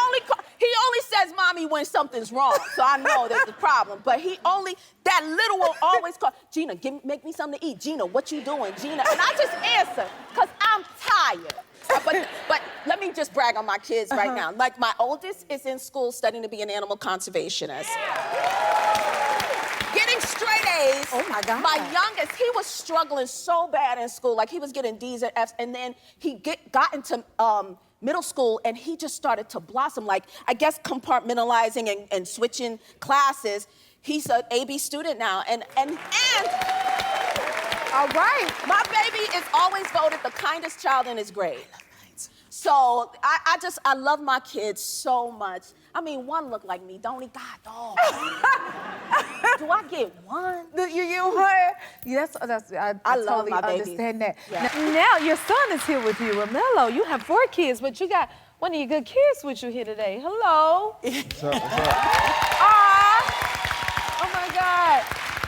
N: he only says mommy when something's wrong, so I know there's a problem. But that little one always calls, Gina, make me something to eat. Gina, what you doing, Gina? And I just answer, because I'm tired. But let me just brag on my kids right now. Like, my oldest is in school studying to be an animal conservationist. Getting straight A's.
B: Oh my God.
N: My youngest, he was struggling so bad in school. Like, he was getting D's and F's, and then he got into middle school, and he just started to blossom. Like, I guess compartmentalizing and switching classes. He's an AB student now, and
B: all right.
N: My baby is always voted the kindest child in his grade. So I love my kids so much. I mean, one look like me, don't he? God, dog. Do I get one?
B: You heard? Yes, I
N: love
B: totally
N: my babies.
B: understand that.
N: Yeah.
B: Now your son is here with you, Romello. You have 4 kids, but you got one of your good kids with you here today. Hello.
O: What's up?
B: Oh my God.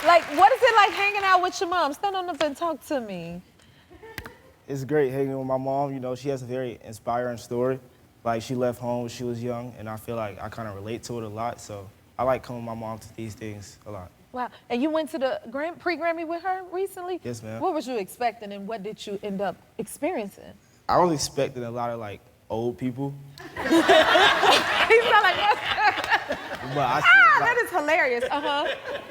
B: Like, what is it like hanging out with your mom? Stand on up and talk to me.
O: It's great hanging with my mom. You know, she has a very inspiring story. Like, she left home when she was young, and I feel like I kind of relate to it a lot. So I like coming with my mom to these things a lot.
B: Wow. And you went to the pre-Grammy with her recently?
O: Yes, ma'am.
B: What was you expecting, and what did you end up experiencing?
O: I was expecting a lot of, like, old people.
B: He sound like
O: But I see,
B: that is hilarious.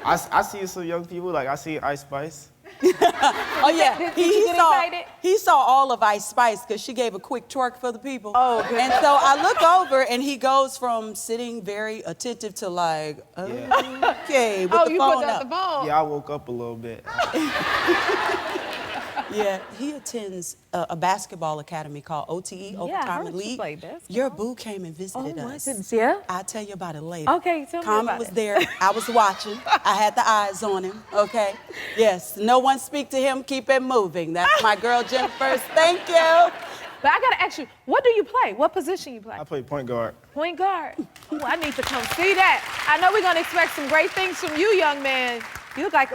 O: I see some young people. Like, I see Ice Spice.
P: Oh yeah,
B: Did you get excited?
P: he saw all of Ice Spice because she gave a quick twerk for the people.
B: Oh, good.
P: And so I look over and he goes from sitting very attentive to like, okay, with the
B: you
P: phone
B: put down
P: up.
B: the phone.
O: Yeah, I woke up a little bit.
P: Yeah, he attends a basketball academy called OTE,
B: Yeah, I
P: Overtime
B: heard you
P: Elite.
B: play basketball.
P: Your boo came and visited
B: Oh, my
P: us.
B: goodness, yeah?
P: I'll tell you about it later.
B: Okay, tell me
P: Common
B: about
P: was
B: it.
P: there. I was watching. I had the eyes on him, okay? Yes, no one speak to him, keep it moving. That's my girl Jennifer. Thank you.
B: But I gotta ask you, what do you play? What position you play?
O: I play point guard.
B: Point guard. Ooh, I need to come see that. I know we're gonna expect some great things from you, young man. You look at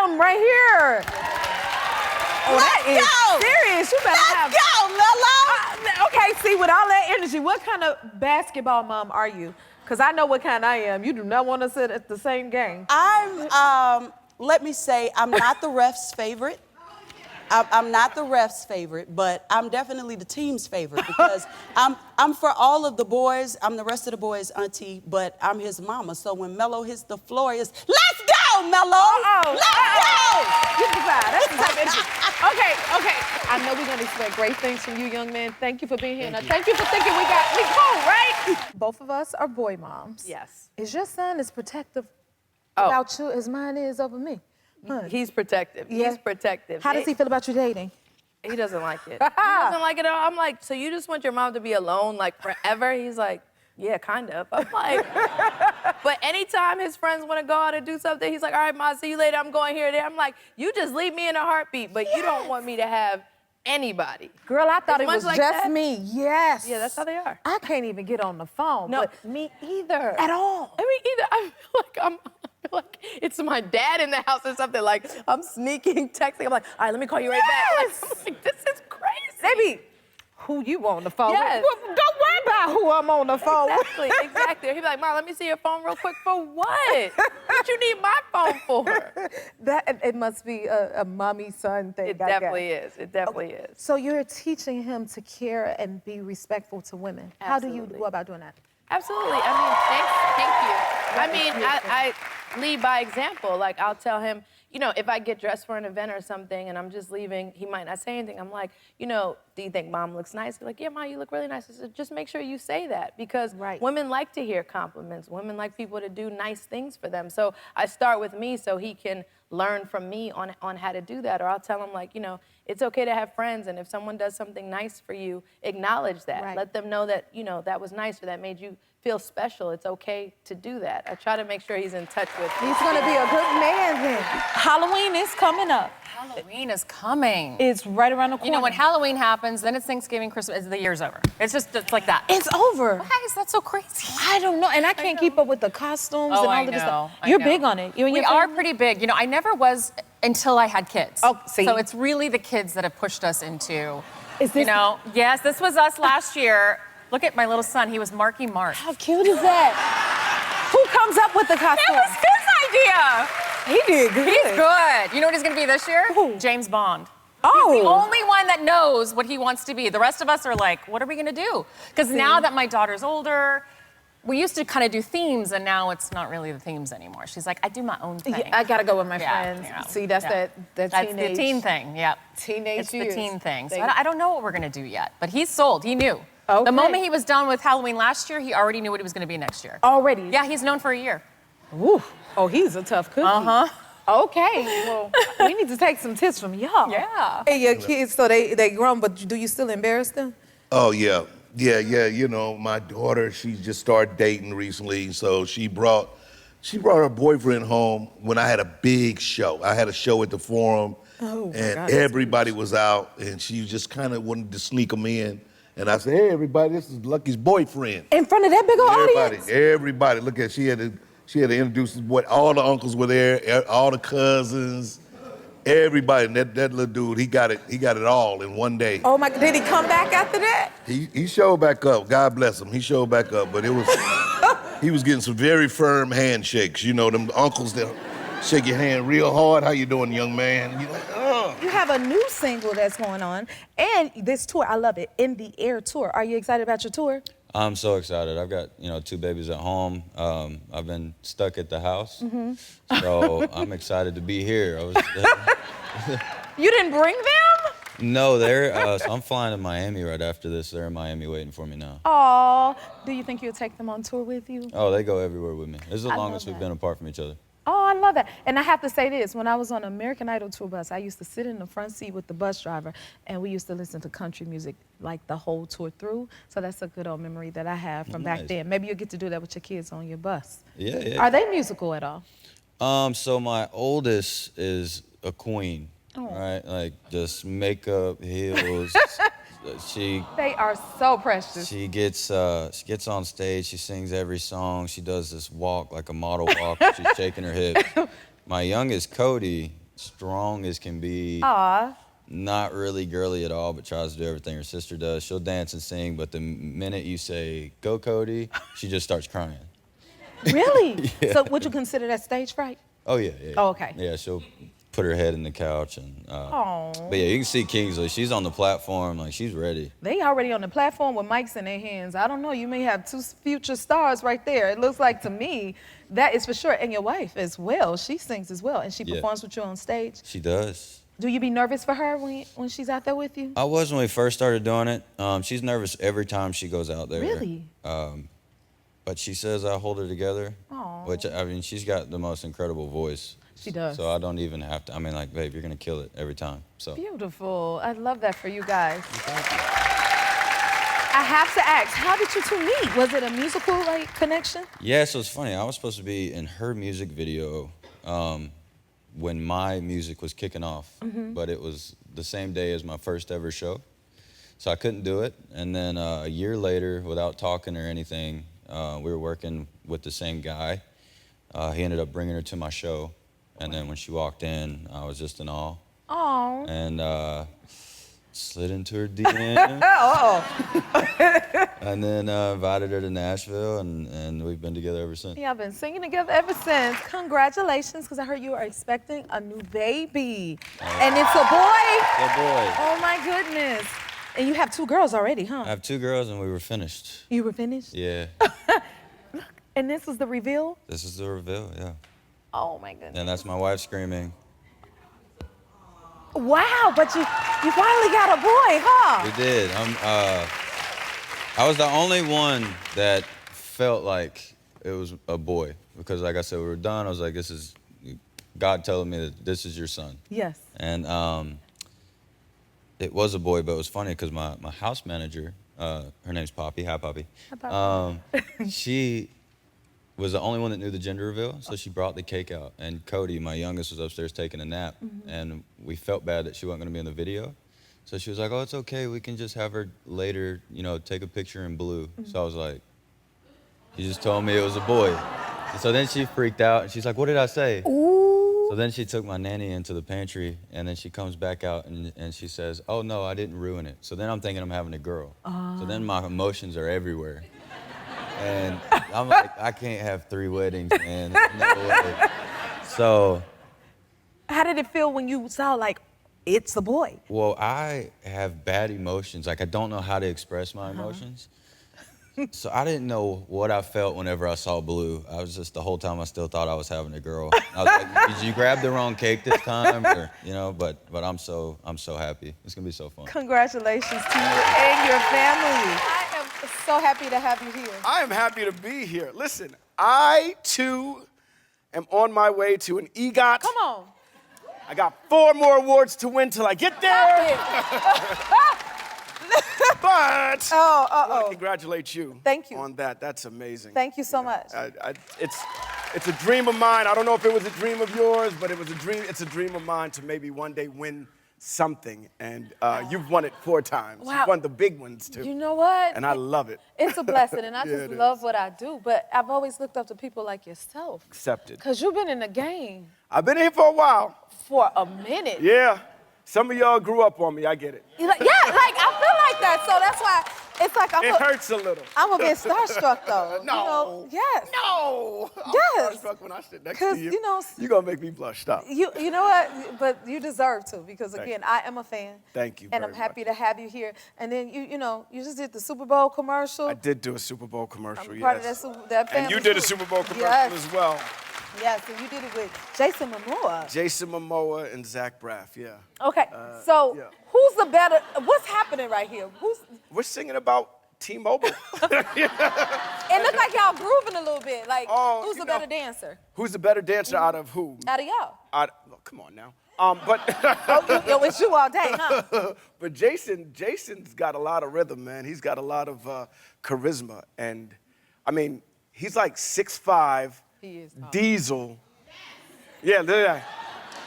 B: him right here. Oh, that is serious. You better
P: Let's go, Lilo.
B: Okay, see, with all that energy, what kind of basketball mom are you? Because I know what kind I am. You do not want to sit at the same game.
P: Let me say, I'm not the ref's favorite. I'm not the ref's favorite, but I'm definitely the team's favorite because I'm for all of the boys. I'm the rest of the boys' auntie, but I'm his mama. So when Mello hits the floor, it's let's go, Mello. Let's go.
B: Get the vibe. That's the type of energy. Okay. I know we're gonna expect great things from you, young man. Thank you for being here. Thank you for thinking we cool, right? Both of us are boy moms.
Q: Yes.
B: Is your son as protective about you as mine is over me? Huh.
Q: He's protective.
B: Yeah.
Q: He's protective.
B: How does he feel about you dating?
Q: He doesn't like it. He doesn't like it at all. I'm like, so you just want your mom to be alone like forever? He's like, yeah, kind of. I'm like, but anytime his friends want to go out and do something, he's like, all right, Ma, see you later. I'm going here or there. I'm like, you just leave me in a heartbeat, but you don't want me to have anybody.
B: Girl, I thought it was
Q: like
B: just
Q: that?
B: me. Yes.
Q: Yeah, that's how they are.
B: I can't even get on the phone.
Q: No,
B: but
Q: me either.
B: At all.
Q: I mean, either. I feel like it's my dad in the house or something. Like, I'm sneaking, texting. I'm like, all right, let me call you right back. Like, I'm like, this is crazy.
B: Baby, who you on the phone
Q: Yes.
B: with? Well, don't worry about who I'm on the phone with.
Q: Exactly. He'd be like, Mom, let me see your phone real quick. For what? What you need my phone for?
B: It must be a mommy-son thing.
Q: It definitely is. It definitely is.
B: So you're teaching him to care and be respectful to women. How do you go about doing that?
Q: Absolutely. I mean, thank you. I mean, I lead by example. Like, I'll tell him, you know, if I get dressed for an event or something and I'm just leaving, he might not say anything. I'm like, you know, do you think mom looks nice? He's like, yeah, mom, you look really nice. I said, just make sure you say that because women like to hear compliments. Women like people to do nice things for them. So I start with me so he can learn from me on how to do that. Or I'll tell him, like, you know, it's okay to have friends, and if someone does something nice for you, acknowledge that. Let them know that, you know, that was nice or that made you feel special. It's okay to do that. I try to make sure he's in touch with
B: He's gonna be a good man then.
R: Halloween is coming up.
S: Halloween is coming.
B: It's right around the corner.
S: You know, when Halloween happens, then it's Thanksgiving, Christmas, the year's over. It's like that.
B: It's over.
S: Why is that so crazy?
B: I don't know, and I can't keep up with the costumes and all of this stuff.
S: I
B: You're
S: know.
B: big on it. You and
S: We
B: your
S: are
B: family?
S: pretty big. You know, I never was until I had kids.
B: Oh, see.
S: So it's really the kids that have pushed us into,
B: Is this
S: you know, yes, this was us last year. Look at my little son. He was Marky Mark.
B: How cute is that? Who comes up with the costume?
S: That was his idea.
B: He did good.
S: He's good. You know what he's going to be this year?
B: Who?
S: James Bond.
B: Oh.
S: He's the only one that knows what he wants to be. The rest of us are like, what are we going to do? Because now that my daughter's older, we used to kind of do themes, and now it's not really the themes anymore. She's like, I do my own thing.
B: Yeah, I gotta go with my friends.
S: you know.
B: See, that's that
S: That's
B: teenage.
S: the teen thing, yep.
B: Teenage
S: It's
B: years.
S: the teen thing. So
B: They-
S: I don't know what we're going to do yet, but he's sold. He knew.
B: Okay.
S: The moment he was done with Halloween last year, he already knew what he was going to be next year.
B: Already?
S: Yeah, he's known for a year.
B: Ooh. Oh, he's a tough cookie.
S: Uh-huh.
B: Okay. Well, we need to take some tips from y'all.
S: Yeah.
B: Hey, your kids, so they grown, but do you still embarrass them?
T: Oh, yeah. Yeah. You know, my daughter, she just started dating recently, so she brought her boyfriend home when I had a big show. I had a show at the Forum,
B: Oh, my
T: and
B: God,
T: everybody was out, and she just kind of wanted to sneak them in. And I said, hey, everybody, this is Lucky's boyfriend.
B: In front of that big old audience?
T: Everybody. Look at, she had to introduce what all the uncles were there, all the cousins, everybody. And that little dude, he got it all in one day.
B: Oh my, did he come back after that?
T: He showed back up. God bless him. He showed back up, but it was he was getting some very firm handshakes. You know, them uncles that shake your hand real hard. How you doing, young man? You're like, oh.
B: You have a new single that's going on, and this tour, I love it, In the Air tour. Are you excited about your tour?
U: I'm so excited. I've got, 2 babies at home. I've been stuck at the house, so I'm excited to be here.
B: You didn't bring them?
U: No, so I'm flying to Miami right after this. They're in Miami waiting for me now.
B: Aw, do you think you'll take them on tour with you?
U: Oh, they go everywhere with me. This is the
B: I
U: longest
B: love
U: we've
B: that.
U: been apart from each other.
B: Oh, I love that. And I have to say this, when I was on American Idol tour bus, I used to sit in the front seat with the bus driver, and we used to listen to country music like the whole tour through. So that's a good old memory that I have from back
U: Nice.
B: then. Maybe you'll get to do that with your kids on your bus.
U: Yeah.
B: Are they musical at all?
U: So my oldest is a queen,
B: Oh.
U: right? Like just makeup, heels.
B: They are so precious.
U: She gets on stage, she sings every song, she does this walk like a model walk, she's shaking her hips. My youngest, Cody, strong as can be,
B: Aw.
U: not really girly at all, but tries to do everything her sister does. She'll dance and sing, but the minute you say, go Cody, she just starts crying.
B: Really?
U: Yeah.
B: So would you consider that stage fright?
U: Oh yeah.
B: Oh, okay.
U: Yeah, she'll put her head in the couch and,
B: Aw.
U: but yeah, you can see Kingsley, she's on the platform, like she's ready.
B: They already on the platform with mics in their hands. I don't know, you may have 2 future stars right there. It looks like to me, that is for sure. And your wife as well, she sings as well, and she
U: Yeah.
B: performs with you on stage.
U: She does.
B: Do you be nervous for her when she's out there with you?
U: I was when we first started doing it. She's nervous every time she goes out there.
B: Really?
U: But she says I hold her together,
B: Aw.
U: which, I mean, she's got the most incredible voice.
B: She does.
U: So I don't even have to, like, babe, you're going to kill it every time. So.
B: Beautiful. I love that for you guys. I have to ask, how did you two meet? Was it a musical connection?
U: Yeah, so it's funny. I was supposed to be in her music video when my music was kicking off, but it was the same day as my first ever show. So I couldn't do it. And then a year later, without talking or anything, we were working with the same guy. He ended up bringing her to my show. And then when she walked in, I was just in awe.
B: Oh.
U: And slid into her DM. And then invited her to Nashville, and we've been together ever since.
B: Yeah, I've been singing together ever since. Congratulations, because I heard you are expecting a new baby. And it's a boy.
U: Good boy.
B: Oh my goodness. And you have 2 girls already, huh?
U: I have 2 girls, and we were finished.
B: You were finished?
U: Yeah.
Q: And this is the reveal?
U: This is the reveal, yeah.
Q: Oh my goodness.
U: And that's my wife screaming.
Q: Wow, but you finally got a boy, huh?
U: We did. I was the only one that felt like it was a boy because, like I said, we were done. I was like, this is God telling me that this is your son.
Q: Yes.
U: And it was a boy, but it was funny because my house manager, her name's Poppy. Hi, Poppy.
Q: Hi, Poppy.
U: She was the only one that knew the gender reveal, so she brought the cake out. And Cody, my youngest, was upstairs taking a nap, and we felt bad that she wasn't going to be in the video. So she was like, oh, it's okay. We can just have her later, you know, take a picture in blue. So I was like, you just told me it was a boy. And so then she freaked out, and she's like, what did I say?
Q: Ooh.
U: So then she took my nanny into the pantry, and then she comes back out, and she says, oh, no, I didn't ruin it. So then I'm thinking I'm having a girl. So then my emotions are everywhere. And I'm like, I can't have 3 weddings, man. No way. So.
Q: How did it feel when you saw, like, it's a boy?
U: Well, I have bad emotions. Like, I don't know how to express my emotions. So I didn't know what I felt whenever I saw blue. I was just, the whole time I still thought I was having a girl. I was like, did you grab the wrong cake this time? Or, you know, but I'm so happy. It's gonna be so fun.
Q: Congratulations to you and your family. I am so happy to have you here.
C: I am happy to be here. Listen, I too am on my way to an EGOT.
Q: Come on.
C: I got 4 more awards to win till I get there. But I want to congratulate you.
Q: Thank you.
C: On that. That's amazing.
Q: Thank you so much.
C: It's a dream of mine. I don't know if it was a dream of yours, but it was a dream. It's a dream of mine to maybe one day win something. And you've won it 4 times.
Q: Wow.
C: You've won the big ones too.
Q: You know what?
C: And I love it.
Q: It's a blessing, and I
C: Yeah,
Q: just
C: it
Q: love what I do. But I've always looked up to people like yourself.
C: Accepted.
Q: Because you've been in the game
C: I've been here for a while.
Q: for a minute.
C: Yeah. Some of y'all grew up on me. I get it.
Q: Yeah, like I feel like that. So that's why it's like
C: It hurts a little.
Q: I'm a bit starstruck though.
C: No.
Q: You know, yes.
C: No.
Q: Yes.
C: I'm starstruck when I sit next
Q: Because
C: to you.
Q: you know,
C: You're going to make me blush. Stop.
Q: you know what? But you deserve to because
C: Thank
Q: again,
C: you.
Q: I am a fan.
C: Thank you
Q: And
C: very
Q: I'm happy to have you here. And then you know, you just did the Super Bowl commercial.
C: I did do a Super Bowl commercial,
Q: I'm part of
C: yes.
Q: that family
C: And you did a
Q: too.
C: Super Bowl commercial
Q: Yes.
C: as well.
Q: Yes, and you did it with Jason Momoa.
C: Jason Momoa and Zach Braff, yeah.
Q: Okay, so
C: yeah.
Q: who's the better? What's happening right here?
C: We're singing about T-Mobile.
Q: It looked like y'all grooving a little bit. Like, who's the better dancer?
C: Who's the better dancer out of who?
Q: Out of y'all.
C: Come on now. But
Q: it's you all day, huh?
C: But Jason's got a lot of rhythm, man. He's got a lot of charisma, and I mean, he's like 6'5".
Q: He is.
C: Diesel. Yeah,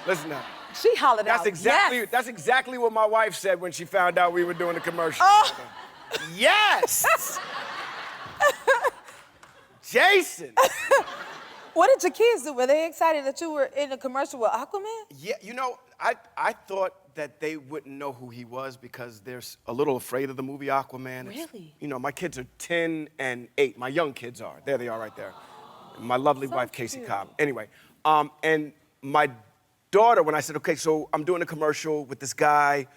C: listen now.
Q: She hollered out.
C: That's exactly what my wife said when she found out we were doing the commercial.
Q: Oh.
C: Yes! Jason!
Q: What did your kids do? Were they excited that you were in a commercial with Aquaman?
C: Yeah, you know, I thought that they wouldn't know who he was because they're a little afraid of the movie Aquaman.
Q: Really?
C: You know, my kids are 10 and 8. My young kids are. There they are right there. My lovely wife, Casey Cobb. Anyway, and my daughter, when I said, okay, so I'm doing a commercial with this guy.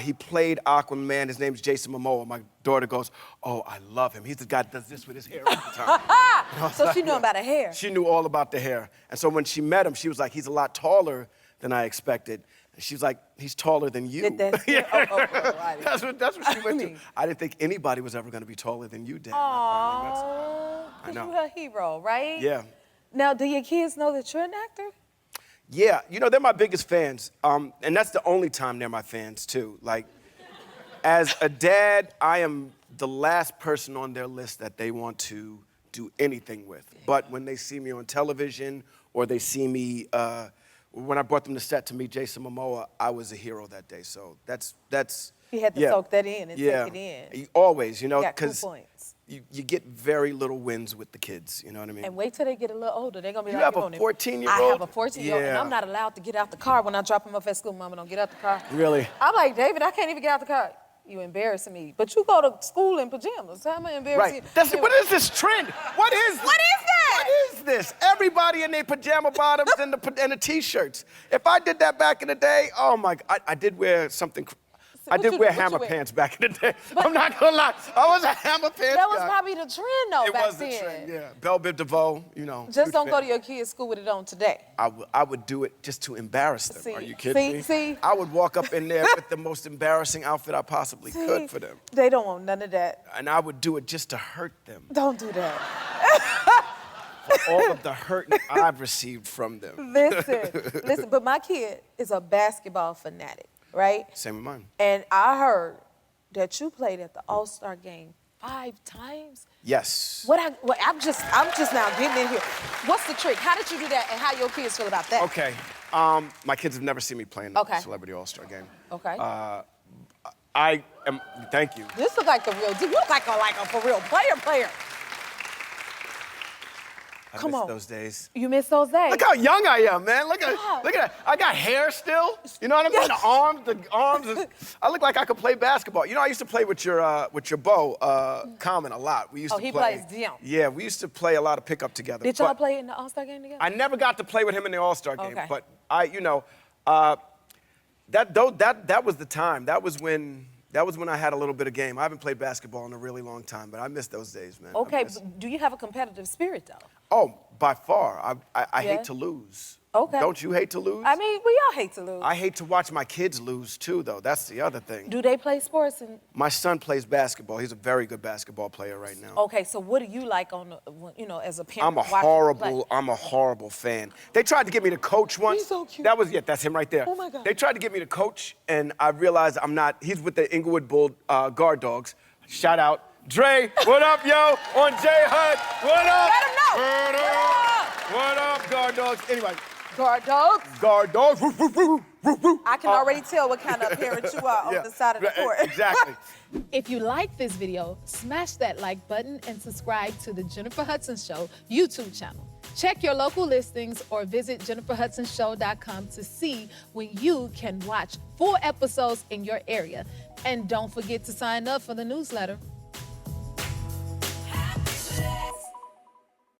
C: He played Aquaman. His name's Jason Momoa. My daughter goes, oh, I love him. He's the guy that does this with his hair all the time.
Q: So she knew about the hair.
C: She knew all about the hair. And so when she met him, she was like, he's a lot taller than I expected. And she was like, he's taller than you. That's what she went to. I didn't think anybody was ever going to be taller than you, Dad.
Q: Aww, because you're her hero, right?
C: Yeah.
Q: Now, do your kids know that you're an actor?
C: Yeah, you know, they're my biggest fans. And that's the only time they're my fans, too. Like, as a dad, I am the last person on their list that they want to do anything with. But when they see me on television or they see me, when I brought them to set to meet Jason Momoa, I was a hero that day. So that's
Q: You had to soak that in and take it in.
C: Always, you know,
Q: Got cool
C: because
Q: points.
C: you get very little wins with the kids, you know what I mean?
Q: And wait till they get a little older. They're going to be
C: You
Q: like,
C: have a 14-year-old?
Q: I have a 14-year-old, and
C: Yeah.
Q: I'm not allowed to get out the car when I drop him off at school. Mama, don't get out the car.
C: Really?
Q: I'm like, David, I can't even get out the car. You embarrassing me. But you go to school in pajamas. How am I embarrassing
C: Right.
Q: you?
C: What is this trend? What is that? What is this? Everybody in their pajama bottoms and the T-shirts. If I did that back in the day, oh my God, I did wear something. I did wear hammer pants back in the day. I'm not gonna lie. I was a hammer pants
B: That was
C: guy.
B: probably the trend, though,
C: It
B: back
C: was the
B: then.
C: trend, yeah. Belle Biv DeVoe, you know.
B: Just
C: huge
B: don't go
C: fan.
B: to your kids' school with it on today.
C: I would do it just to embarrass them.
B: See,
C: Are you kidding me?
B: see?
C: I would walk up in there with the most embarrassing outfit I possibly could for them.
B: They don't want none of that.
C: And I would do it just to hurt them.
B: Don't do that.
C: For all of the hurt I've received from them.
B: Listen, but my kid is a basketball fanatic, right?
C: Same with mine.
B: And I heard that you played at the All-Star game 5 times.
C: Yes.
B: I'm just now getting in here. What's the trick? How did you do that, and how your kids feel about that?
C: Okay. My kids have never seen me play in the
B: Okay.
C: Celebrity All-Star game.
B: Okay.
C: I am, thank you.
B: This look like the real deal. You look like a for real player.
C: I
B: Come
C: miss
B: on.
C: those days.
B: You miss those days.
C: Look how young I am, man. Look at that. I got hair still. You know what I'm saying? The arms. I look like I could play basketball. You know, I used to play with your beau, Common, a lot. We used to
B: he
C: play.
B: plays Dion.
C: Yeah, we used to play a lot of pickup together.
B: Did y'all
C: but
B: play in the All-Star game together?
C: I never got to play with him in the All-Star game,
B: Okay.
C: but that was the time. That was when I had a little bit of game. I haven't played basketball in a really long time, but I miss those days, man.
B: Okay, but do you have a competitive spirit, though?
C: Oh, by far. I
B: Yeah?
C: hate to lose.
B: Okay.
C: Don't you hate to lose?
B: I mean, we all hate to lose.
C: I hate to watch my kids lose too, though. That's the other thing.
B: Do they play sports?
C: My son plays basketball. He's a very good basketball player right now.
B: Okay, so what do you like on the, as a parent?
C: I'm a horrible fan. They tried to get me to coach once.
B: He's so cute.
C: That's him right there.
B: Oh my God.
C: They tried to get me to coach, and I realized I'm not. He's with the Inglewood Bull guard dogs. Shout out. Dre, what up, yo? On J Hud, what up?
B: Let him know.
C: What up, guard dogs? Anyway.
B: Guard dogs?
C: Guard dogs.
B: I can already tell what kind of parent you are on the side of the court.
C: Exactly.
D: If you like this video, smash that like button and subscribe to the Jennifer Hudson Show YouTube channel. Check your local listings or visit jenniferhudsonshow.com to see when you can watch full episodes in your area. And don't forget to sign up for the newsletter.